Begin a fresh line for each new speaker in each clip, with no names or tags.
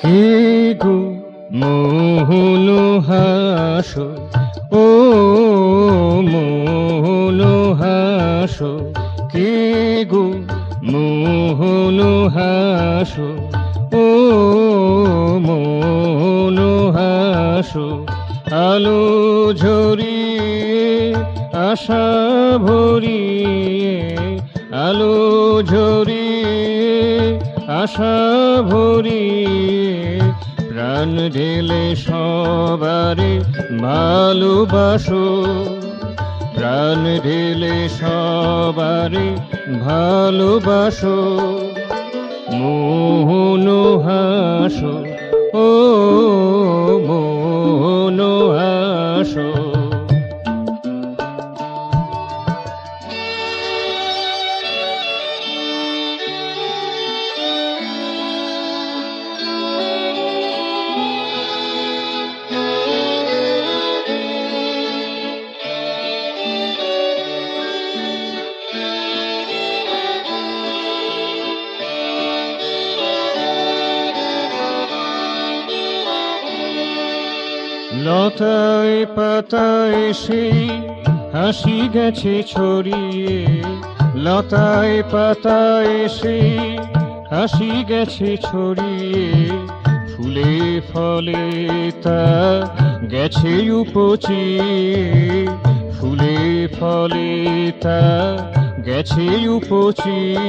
কে গো মোহন হাসো, ও মোহন হাসো, কে গো মোহন হাসো, ও মোহন হাসো। আলো ঝরিয়ে আশা ভরিয়ে, আলো ঝরিয়ে আশা ভরিয়ে, প্রাণ ঢেলে সবারে ভালোবাসো, প্রাণ ঢেলে সবারে ভালোবাসো। মোহন হাসো, ও মোহন হাসো। লতায় পাতায় সেই হাসি গেছে ছড়িয়ে, লতায় পাতায় সেই হাসি গেছে ছড়িয়ে, ফুলে ফলে তা গেছে উপচিয়ে, ফুলে ফলে তা গেছে উপচিয়ে।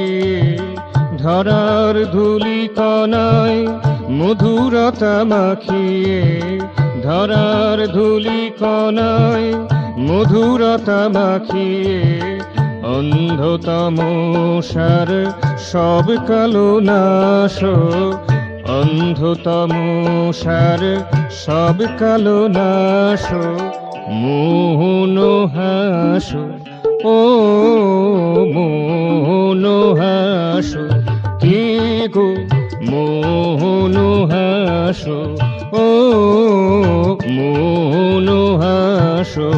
ধরার ধুলি কণায় মধুরতা মাখিয়ে, ধরার ধুলি কণায় মধুরতা মাখিয়ে, অন্ধতমসার সব কালো নাশ, অন্ধতমসার সব কালো নাশ। মোহন হাসো, ও মোহন হাসো, কে গো মোহন হাসো, ও মোহন হাসো।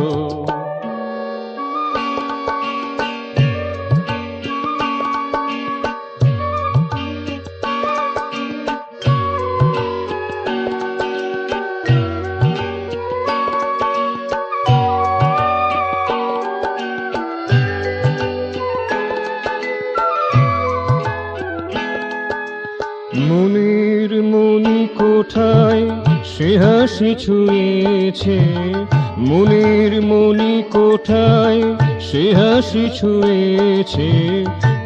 মনের মনি কোঠায় সে হাসি ছুঁয়েছে, মনের মনি কোঠায় সে হাসি ছুঁয়েছে,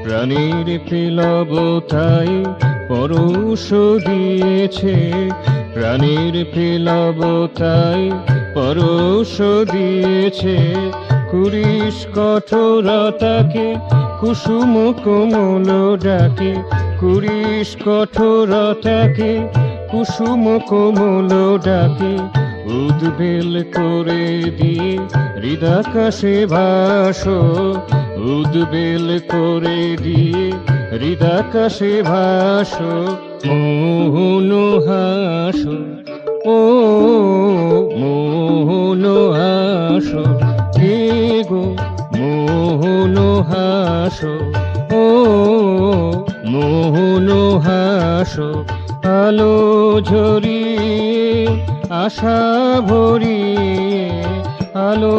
প্রাণের প্রেলবতায় পরশ দিয়েছে, প্রাণের প্রেলবতায় পরশ দিয়েছে। কুরিশ কঠোরতাকে কুসুম কোমল ডাকে, কুরিশ কঠোরতাকে কুসুম কোমল ডাকে, উদ্বেল করে দিয়ে হৃদাকাশে ভাসো, উদ্বেল করে দিয়ে হৃদাকাশে ভাসো। মোহন হাসো, ও মোহন হাসো, কে গো মোহন হাসো, ও মোহন হাসো। আলো ঝরিয়ে আশা ভরিয়ে, আলো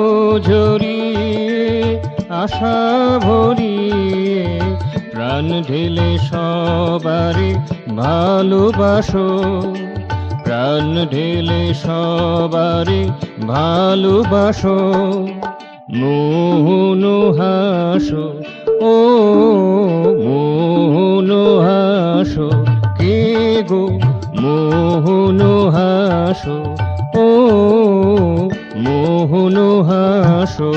ঝরিয়ে আশা ভরিয়ে, প্রাণ ঢেলে সবারে ভালোবাসো, প্রাণ ঢেলে সবারে ভালোবাসো। মোহন হাসো, ও মোহন হাসো, কে গো মোহন হাসো, ও মোহন হাসো।